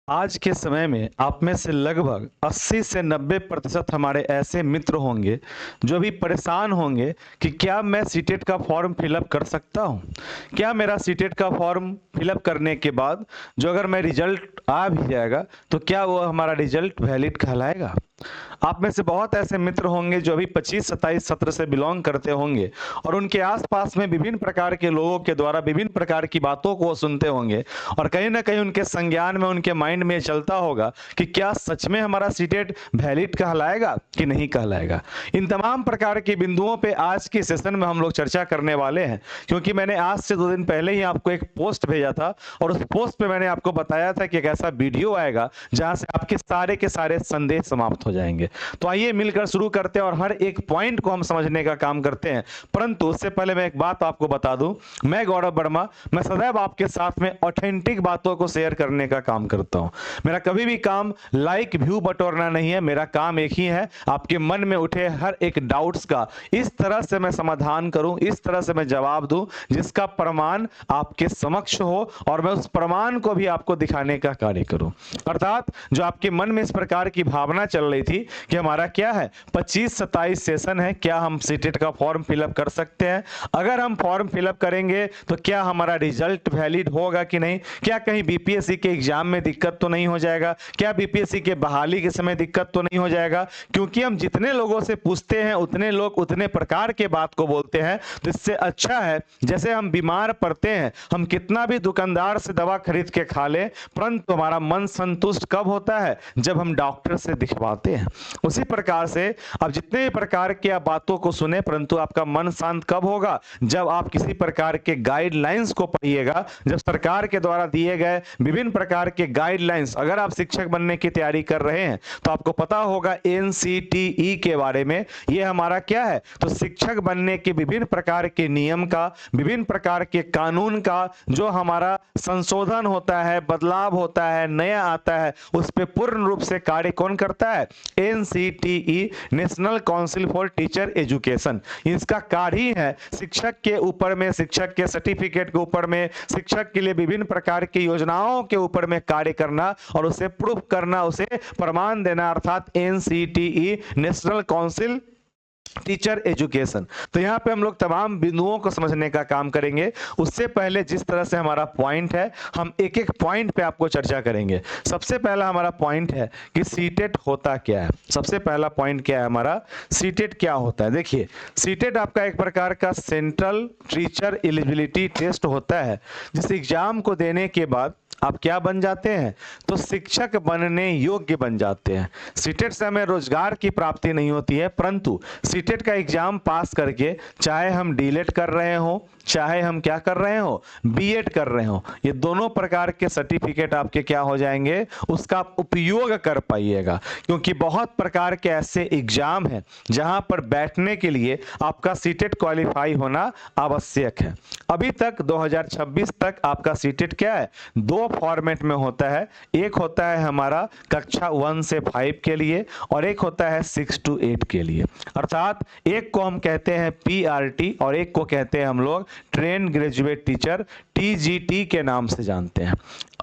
आज के समय में आप में से लगभग 80 से 90% हमारे ऐसे मित्र होंगे जो भी परेशान होंगे कि क्या मैं सीटेट का फॉर्म फिलअप कर सकता हूँ। क्या मेरा सीटेट का फॉर्म फिलअप करने के बाद जो अगर मैं रिजल्ट आ भी जाएगा तो क्या वो हमारा रिजल्ट वैलिड कहलाएगा। आप में से बहुत ऐसे मित्र होंगे जो अभी 25-27 सत्र से बिलोंग करते होंगे और उनके आसपास में विभिन्न प्रकार के लोगों के द्वारा विभिन्न प्रकार की बातों को सुनते होंगे और कहीं ना कहीं उनके संज्ञान में उनके माइंड में चलता होगा कि क्या सच में हमारा सीटेट वैलिड कहलाएगा कि नहीं कहलाएगा। इन तमाम प्रकार के बिंदुओं पे आज के सेशन में हम लोग चर्चा करने वाले हैं, क्योंकि मैंने आज से 2 दिन पहले ही आपको एक पोस्ट भेजा था और उस पोस्ट पे मैंने आपको बताया था कि एक ऐसा वीडियो आएगा जहां से आपके सारे के सारे संदेह समाप्त हो जाएंगे। तो आइए मिलकर शुरू करते हैं और हर एक पॉइंट को हम समझने का काम करते हैं। परंतु उससे पहले मैं एक बात आपको बता दूं, मैं गौरव वर्मा, मैं सदैव आपके साथ में ऑथेंटिक बातों को शेयर करने का काम करता हूं। मेरा कभी भी काम लाइक व्यू बटोरना नहीं है। मेरा काम एक ही है, आपके मन में उठे हर एक डाउट्स का इस तरह से मैं समाधान करूं, इस तरह से मैं जवाब दूं जिसका प्रमाण आपके समक्ष हो और मैं उस प्रमाण को भी आपको दिखाने का कार्य करूं। अर्थात जो आपके मन में इस प्रकार की भावना चल रही थी कि हमारा क्या है 25-27 सेशन है, क्या हम सीटेट का फॉर्म फिलअप कर सकते हैं, अगर हम फॉर्म फिलअप करेंगे तो क्या हमारा रिजल्ट वैलिड होगा कि नहीं, क्या कहीं बीपीएससी के एग्जाम में दिक्कत तो नहीं हो जाएगा, क्या बीपीएससी के बहाली के समय दिक्कत तो नहीं हो जाएगा। क्योंकि हम जितने लोगों से पूछते हैं उतने लोग उतने प्रकार के बात को बोलते हैं। तो इससे अच्छा है जैसे हम बीमार पड़ते हैं, हम कितना भी दुकानदार से दवा खरीद के खा ले, परंतु हमारा मन संतुष्ट कब होता है, जब हम डॉक्टर से दिखवाते हैं। उसी प्रकार से अब जितने भी प्रकार की आप बातों को सुने, परंतु आपका मन शांत कब होगा, जब आप किसी प्रकार के गाइडलाइंस को पढ़िएगा। जब सरकार के द्वारा दिए गए विभिन्न प्रकार के गाइडलाइंस, अगर आप शिक्षक बनने की तैयारी कर रहे हैं तो आपको पता होगा एनसीटीई के बारे में। यह हमारा क्या है, तो शिक्षक बनने के विभिन्न प्रकार के नियम का, विभिन्न प्रकार के कानून का जो हमारा संशोधन होता है, बदलाव होता है, नया आता है, उस पर पूर्ण रूप से कार्य कौन करता है, NCTE, national council for teacher education. इसका कार्य ही है शिक्षक के ऊपर में, शिक्षक के सर्टिफिकेट के ऊपर में, शिक्षक के लिए विभिन्न प्रकार की योजनाओं के ऊपर में कार्य करना और उसे प्रूफ करना, उसे प्रमाण देना, अर्थात NCTE, national council teacher education. तो यहाँ पे हम लोग तमाम बिंदुओं को समझने का काम करेंगे। उससे पहले जिस तरह से हमारा पॉइंट है, हम एक एक पॉइंट पे आपको चर्चा करेंगे। सबसे पहला हमारा पॉइंट है कि सीटेट होता क्या है। सबसे पहला पॉइंट क्या है हमारा, सीटेट क्या होता है। देखिए, सीटेट आपका एक प्रकार का सेंट्रल टीचर एलिजिबिलिटी टेस्ट होता है, जिस एग्जाम को देने के बाद आप क्या बन जाते हैं, तो शिक्षक बनने योग्य बन जाते हैं। सीटेट से हमें रोजगार की प्राप्ति नहीं होती है, परंतु सीटेट का एग्जाम पास करके चाहे हम डीलेट कर रहे हो, चाहे हम क्या कर रहे हो, बीएड कर रहे हो, ये दोनों प्रकार के सर्टिफिकेट आपके क्या हो जाएंगे, उसका आप उपयोग कर पाइएगा। क्योंकि बहुत प्रकार के ऐसे एग्जाम हैं जहां पर बैठने के लिए आपका सीटेट क्वालिफाई होना आवश्यक है। अभी तक 2026 तक आपका सीटेट क्या है, 2 फॉर्मेट में होता है। एक होता है हमारा कक्षा 1 से 5 के लिए और एक होता है 6 to 8 के लिए। अर्थात एक को हम कहते हैं पीआरटी और एक को कहते हैं हम लोग ट्रेन ग्रेजुएट टीचर, टीजीटी के नाम से जानते हैं।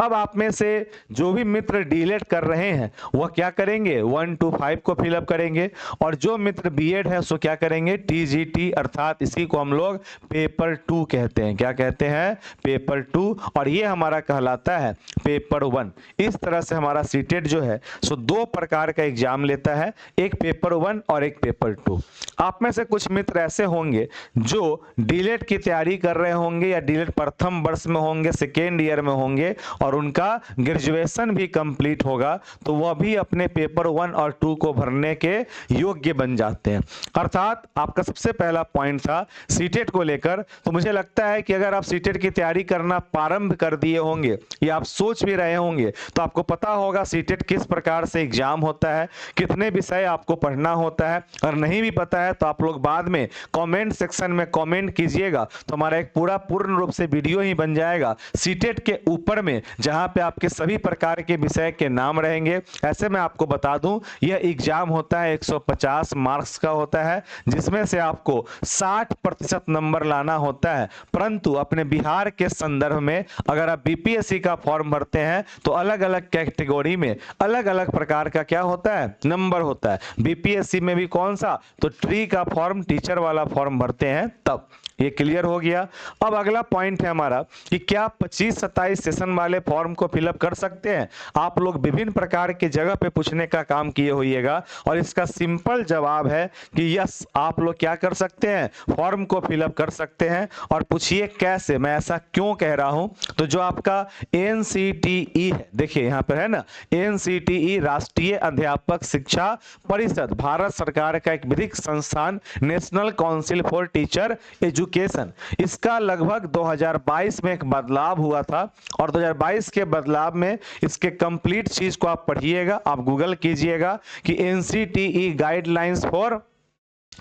अब आप में से जो भी मित्र डीलेट कर रहे हैं वह क्या करेंगे, 1 to 5 को फिलअप करेंगे और जो मित्र बीएड है सो क्या करेंगे, टीजीटी, अर्थात इसी को हम लोग पेपर 2 कहते हैं। क्या कहते हैं, पेपर 2, और ये हमारा कहलाता है पेपर 1। इस तरह से हमारा सीटेट जो है सो 2 प्रकार का एग्जाम लेता है, एक पेपर 1 और एक पेपर 2। आप में से कुछ मित्र ऐसे होंगे जो डीलेट की तैयारी कर रहे होंगे या डीलेट प्रथम वर्ष में होंगे, सेकेंड ईयर में होंगे और उनका ग्रेजुएशन भी कंप्लीट होगा, तो वह भी अपने पेपर 1 और 2 को भरने के योग्य बन जाते हैं। अर्थात आपका सबसे पहला पॉइंट था सीटेट को लेकर। तो मुझे लगता है कि अगर आप सीटेट की तैयारी करना प्रारंभ कर दिए होंगे या आप सोच भी रहे होंगे तो आपको पता होगा सीटेट किस प्रकार से एग्जाम होता है, कितने विषय आपको पढ़ना होता है। अगर नहीं भी पता है तो आप लोग बाद में कमेंट सेक्शन में कमेंट कीजिएगा, तो हमारा एक पूरा पूर्ण रूप से वीडियो ही बन जाएगा सीटेट के ऊपर में, जहां पे आपके सभी प्रकार के विषय के नाम रहेंगे। ऐसे में आपको बता दूं, यह एग्जाम होता है 150 मार्क्स का होता है, जिसमें से आपको 60% नंबर लाना होता है। परंतु अपने बिहार के संदर्भ में अगर आप बीपीएससी का का फॉर्म भरते हैं तो अलग अलग कैटेगरी में अलग अलग प्रकार का क्या होता है, नंबर होता है। बीपीएससी में भी कौन सा, तो ट्री का फॉर्म, टीचर वाला फॉर्म भरते हैं तब। ये क्लियर हो गया। अब अगला पॉइंट है हमारा कि क्या 25-27 सेशन वाले फॉर्म को फिलअप कर सकते हैं। आप लोग विभिन्न प्रकार के जगह पे पूछने का काम किए होइएगा और इसका सिंपल जवाब है कि यस, आप लोग क्या कर सकते हैं, फॉर्म को फिलअप कर सकते हैं। और पूछिए कैसे, मैं ऐसा क्यों कह रहा हूं, तो जो आपका एनसीटीई है, देखिए यहां पर है ना, एनसीटीई राष्ट्रीय अध्यापक शिक्षा परिषद, भारत सरकार का एक विधिक संस्थान, national council for teacher education, इसका लगभग 2022 में एक बदलाव हुआ था। और 2022 के बदलाव में इसके कंप्लीट चीज को आप पढ़िएगा, आप गूगल कीजिएगा कि NCTE guidelines for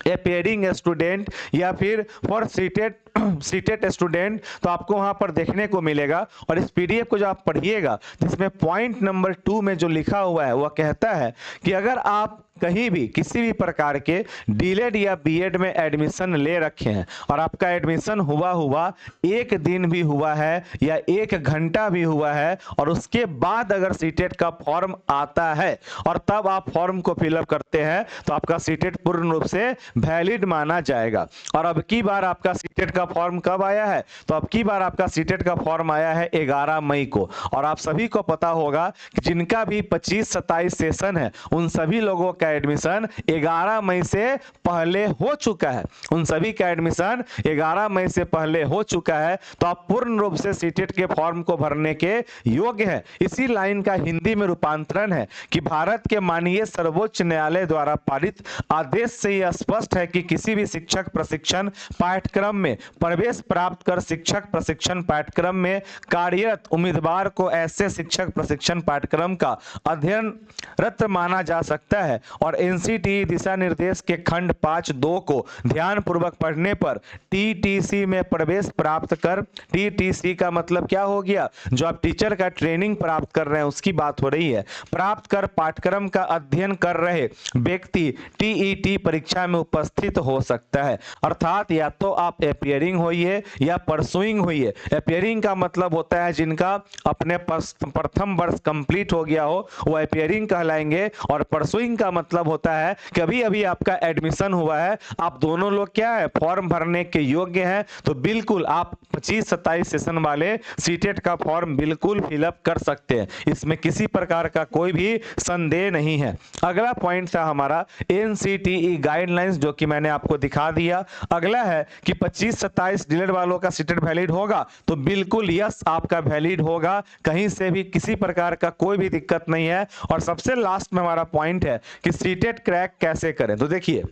appearing student या फिर फॉर सीटेट स्टूडेंट, तो आपको वहां पर देखने को मिलेगा। और इस पीडीएफ को जो आप पढ़िएगा, जिसमें पॉइंट नंबर 2 में जो लिखा हुआ है वह कहता है कि अगर आप कहीं भी किसी भी प्रकार के डीलेड या बीएड में एडमिशन ले रखे हैं और आपका एडमिशन हुआ एक दिन भी हुआ है या 1 घंटा भी हुआ है और उसके बाद अगर सीटेट का फॉर्म आता है और तब आप फॉर्म को फिलअप करते हैं तो आपका सीटेट पूर्ण रूप से वैलिड माना जाएगा। और अब की बार आपका सीटेट का फॉर्म कब आया है, तो अब की बार आपका सीटेट का फॉर्म आया है 11 मई को। और आप सभी को पता होगा कि जिनका भी 25-27 सेशन है उन सभी लोगों का एडमिशन 11 मई से पहले हो चुका है, उन सभी का एडमिशन 11 मई से पहले हो चुका है। तो आप पूर्ण रूप से सीटेट के फॉर्म को भरने के योग्य हैं। इसी लाइन का हिंदी में रूपांतरण है कि भारत के माननीय सर्वोच्च न्यायालय द्वारा पारित आदेश से यह स्पष्ट है कि किसी भी शिक्षक प्रशिक्षण पाठ्यक्रम में प्रवेश प्राप्त कर शिक्षक प्रशिक्षण पाठ्यक्रम में कार्यरत उम्मीदवार को ऐसे शिक्षक प्रशिक्षण पाठ्यक्रम का अध्ययनरत माना जा सकता है। और एनसीटीई दिशा निर्देश के खंड 5(2) को ध्यान पूर्वक पढ़ने पर टीटीसी में प्रवेश प्राप्त कर, टीटीसी का मतलब क्या हो गया, जो आप टीचर का ट्रेनिंग प्राप्त कर रहे हैं उसकी बात हो रही है, प्राप्त कर पाठ्यक्रम का अध्ययन कर रहे व्यक्ति टीईटी परीक्षा में उपस्थित हो सकता है। अर्थात या तो आप अपियरिंग होइए या परसुइंग होइए। अपियरिंग का मतलब होता है जिनका अपने प्रथम वर्ष कंप्लीट हो गया हो, वो अपियरिंग कहलाएंगे। और परसुइंग का मतलब होता है कि अभी अभी आपका एडमिशन हुआ है, आप दोनों लोग क्या है, फॉर्म भरने के योग्य हैं, तो बिल्कुल आप 25-27 सेशन वाले सीटेट का फॉर्म बिल्कुल फिलअप कर सकते हैं, इसमें किसी प्रकार का कोई भी संदेह नहीं है। अगला पॉइंट था हमारा एनसीटीई गाइडलाइंस, जो कि मैंने आपको दिखा दिया। अगला है कि 25-27 डीलेड वालों का सीटेट वैलिड होगा, तो बिल्कुल यस, आपका वैलिड होगा, कहीं से भी किसी प्रकार का कोई भी दिक्कत नहीं है। और सबसे लास्ट में हमारा पॉइंट है कि सीटेट क्रैक कैसे करें। तो देखिए,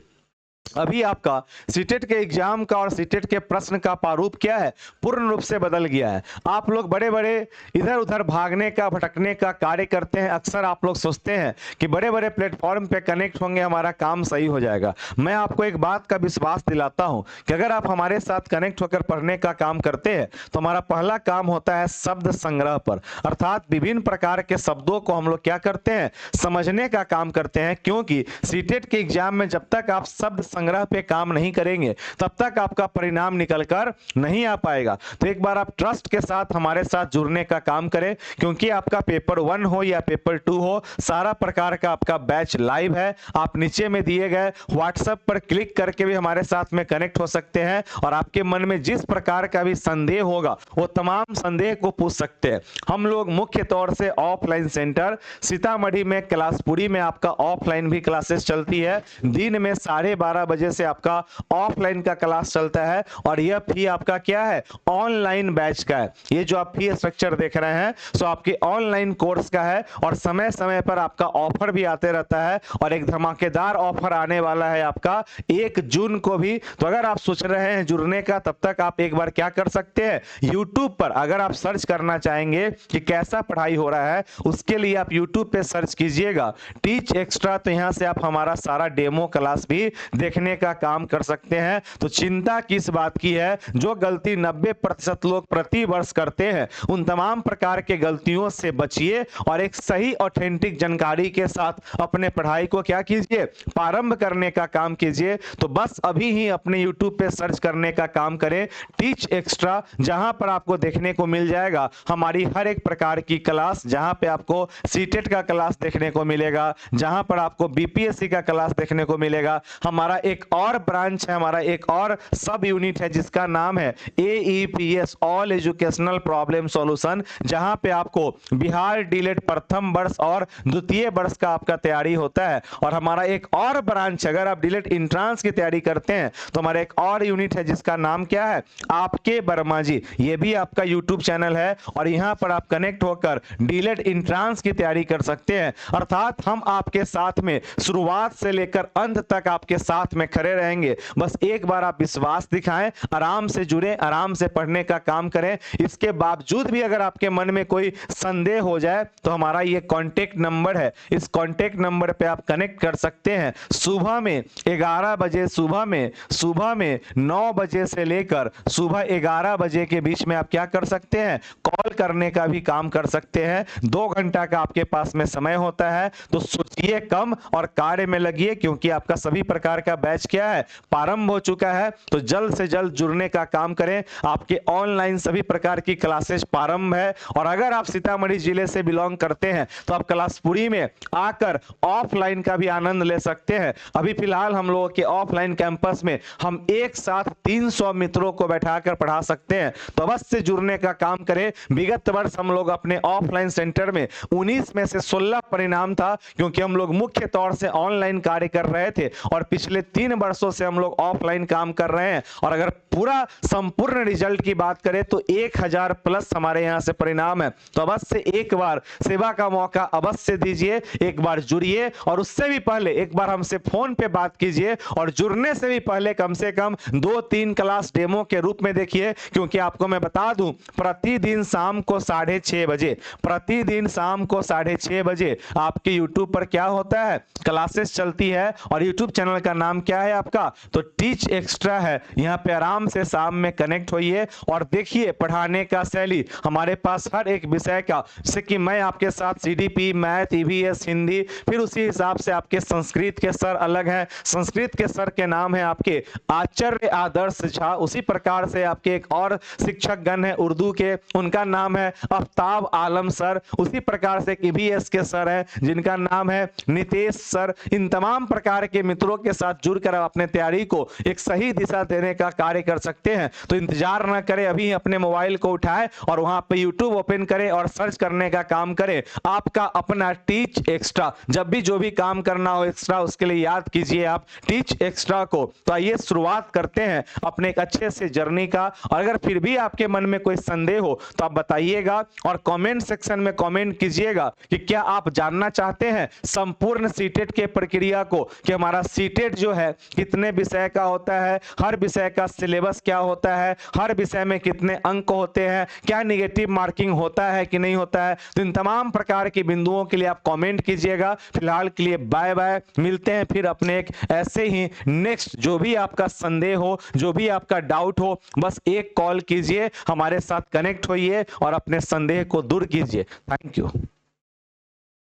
अभी आपका सीटेट के एग्जाम का और सीटेट के प्रश्न का प्रारूप क्या है, पूर्ण रूप से बदल गया है। आप लोग बड़े बड़े इधर उधर भागने का, भटकने का कार्य करते हैं। अक्सर आप लोग सोचते हैं कि बड़े बड़े प्लेटफॉर्म पे कनेक्ट होंगे, हमारा काम सही हो जाएगा। मैं आपको एक बात का विश्वास दिलाता हूं कि अगर आप हमारे साथ कनेक्ट होकर पढ़ने का काम करते हैं तो हमारा पहला काम होता है शब्द संग्रह पर, अर्थात विभिन्न प्रकार के शब्दों को हम लोग क्या करते हैं, समझने का काम करते हैं। क्योंकि सीटेट के एग्जाम में जब तक आप शब्द संग्रह पे काम नहीं करेंगे तब तक आपका परिणाम निकलकर नहीं आ पाएगा। तो एक बार आप ट्रस्ट के साथ हमारे साथ जुड़ने का काम करें, क्योंकि आपका पेपर 1 हो या पेपर 2 हो, सारा प्रकार का आपका बैच लाइव है। आप नीचे में दिए गए व्हाट्सएप पर क्लिक करके भी हमारे साथ में कनेक्ट हो सकते हैं और आपके मन में जिस प्रकार का भी संदेह होगा वो तमाम संदेह को पूछ सकते हैं। हम लोग मुख्य तौर से ऑफलाइन सेंटर सीतामढ़ी में क्लासपुरी में आपका ऑफलाइन भी क्लासेस चलती है, दिन में 12:30 बजे से आपका ऑफलाइन का क्लास चलता है। और यह फी आपका क्या है, ऑनलाइन बैच का है। ये जो आप फी स्ट्रक्चर देख रहे हैं सो आपके ऑनलाइन कोर्स का है और समय समय पर आपका ऑफर भी आते रहता है। और एक धमाकेदार ऑफर आने वाला है आपका 1 जून को भी। तो अगर आप सोच रहे हैं जुड़ने का, तब तक आप एक बार क्या कर सकते हैं, यूट्यूब पर अगर आप सर्च करना चाहेंगे कि कैसा पढ़ाई हो रहा है, उसके लिए आप यूट्यूब पे सर्च कीजिएगा टीच एक्स्ट्रा। तो यहां से आप हमारा सारा डेमो क्लास भी देख देखने का काम कर सकते हैं। तो चिंता किस बात की है? जो गलती 90% लोग प्रति वर्ष करते हैं, उन तमाम प्रकार के गलतियों से बचिए और एक सही ऑथेंटिक जानकारी के साथ अपने पढ़ाई को क्या कीजिए, प्रारंभ करने का काम कीजिए। तो बस अभी ही अपने YouTube पे सर्च करने का काम करें, टीच एक्स्ट्रा, जहां पर आपको देखने को मिल जाएगा हमारी हर एक प्रकार की क्लास, जहां पे आपको सीटेट का क्लास देखने को मिलेगा, जहां पर आपको बीपीएससी का क्लास देखने को मिलेगा। हमारा एक और ब्रांच है, हमारा एक और सब यूनिट है जिसका नाम है AEPS, all educational problem solution, जहां पे आपको बिहार डीलेट प्रथम वर्ष और द्वितीय वर्ष का आपका तैयारी होता है। और हमारा एक और ब्रांच, अगर आप डीलेट इंट्रांस की तैयारी करते हैं तो हमारा एक और यूनिट है जिसका नाम क्या है, आपके वर्मा जी। ये भी आपका यूट्यूब चैनल है और यहां पर आप कनेक्ट होकर डीलेट इंट्रांस की तैयारी कर सकते हैं। अर्थात हम आपके साथ में शुरुआत से लेकर अंत तक आपके साथ में खड़े रहेंगे। बस एक बार आप विश्वास दिखाएं, आराम से जुड़े, आराम से पढ़ने का काम करें। इसके बावजूद भी अगर आपके मन में कोई संदेह हो जाए तो हमारा ये कांटेक्ट नंबर है, इस कांटेक्ट नंबर पे आप कनेक्ट कर सकते हैं। सुबह में 11 बजे, सुबह में 9 बजे से लेकर सुबह 11 बजे के बीच में आप क्या कर सकते हैं, कॉल करने का भी काम कर सकते हैं। 2 घंटा का आपके पास में समय होता है। तो सोचिए कम और कार्य में लगिए, क्योंकि आपका सभी प्रकार का बैच क्या है, प्रारंभ हो चुका है। तो जल्द से जल्द जुड़ने का काम करें। आपके ऑनलाइन सभी प्रकार की क्लासेस प्रारंभ है। और अगर आप सीतामढ़ी जिले से बिलोंग करते हैं तो आप क्लासपुरी में आकर ऑफलाइन का भी आनंद ले सकते हैं। अभी फिलहाल हम लोगों के ऑफलाइन कैंपस में हम एक साथ 300 मित्रों को बैठाकर पढ़ा सकते हैं। तो अवश्य जुड़ने का काम करें। विगत वर्ष हम लोग अपने ऑफलाइन सेंटर में 19 में से 16 परिणाम था, क्योंकि हम लोग मुख्य तौर से ऑनलाइन कार्य कर रहे थे और पिछले 3 वर्षों से हम लोग ऑफलाइन काम कर रहे हैं। और अगर पूरा संपूर्ण रिजल्ट की बात करें तो 1000 प्लस हमारे यहां से परिणाम है। तो अवश्य एक बार सेवा का मौका अवश्य दीजिए, एक बार जुड़िए और उससे भी पहले एक बार हमसे फोन पे बात कीजिए। और जुड़ने से भी पहले कम से कम 2-3 क्लास डेमो के रूप में देखिए, क्योंकि आपको मैं बता दूं प्रतिदिन शाम को 6:30 बजे, प्रतिदिन शाम को 6:30 बजे आपके YouTube पर क्या होता है, क्लासेस चलती है। और YouTube चैनल का नाम क्या है आपका, तो टीच एक्स्ट्रा है। यहां पे आराम से शाम में कनेक्ट होइए और देखिए पढ़ाने का शैली हमारे पास हर एक विषय का, जैसे कि मैं आपके साथ CDP, मैथ, EVS, हिंदी, फिर उसी हिसाब से आपके संस्कृत के सर अलग हैं। संस्कृत के सर के नाम है आपके आचार्य आदर्श झा। उसी प्रकार से आपके एक और शिक्षक गण है उर्दू के, उनका नाम है आफ्ताब आलम सर। उसी प्रकार से EVS के सर हैं जिनका नाम है नितेश सर। इन तमाम प्रकार के मित्रों के साथ जुड़कर आप अपने तैयारी को एक सही दिशा देने का कार्य कर सकते हैं। तो इंतजार ना करें, अभी अपने मोबाइल को उठाएं और वहां पे YouTube ओपन करें और सर्च करने का काम करें, आपका अपना टीच एक्स्ट्रा। जब भी जो भी काम करना हो एक्स्ट्रा, उसके लिए याद कीजिए आप टीच एक्स्ट्रा को। तो आइए शुरुआत करते हैं अपने एक अच्छे से जर्नी का। और अगर फिर भी आपके मन में कोई संदेह हो तो आप बताइएगा और कमेंट सेक्शन में कमेंट कीजिएगा कि क्या आप जानना चाहते हैं संपूर्ण सीटेट के प्रक्रिया को, कि हमारा सीटेट जो है कितने विषय का होता है, हर विषय का सिलेबस क्या होता है, हर विषय में कितने अंक होते हैं, क्या नेगेटिव मार्किंग होता है कि नहीं होता है। तो इन तमाम प्रकार के बिंदुओं के लिए आप कमेंट कीजिएगा। फिलहाल के लिए बाय बाय, मिलते हैं फिर अपने एक ऐसे ही नेक्स्ट। जो भी आपका संदेह हो, जो भी आपका डाउट हो, बस एक कॉल कीजिए, हमारे साथ कनेक्ट होइए और अपने संदेह को दूर कीजिए। Thank you.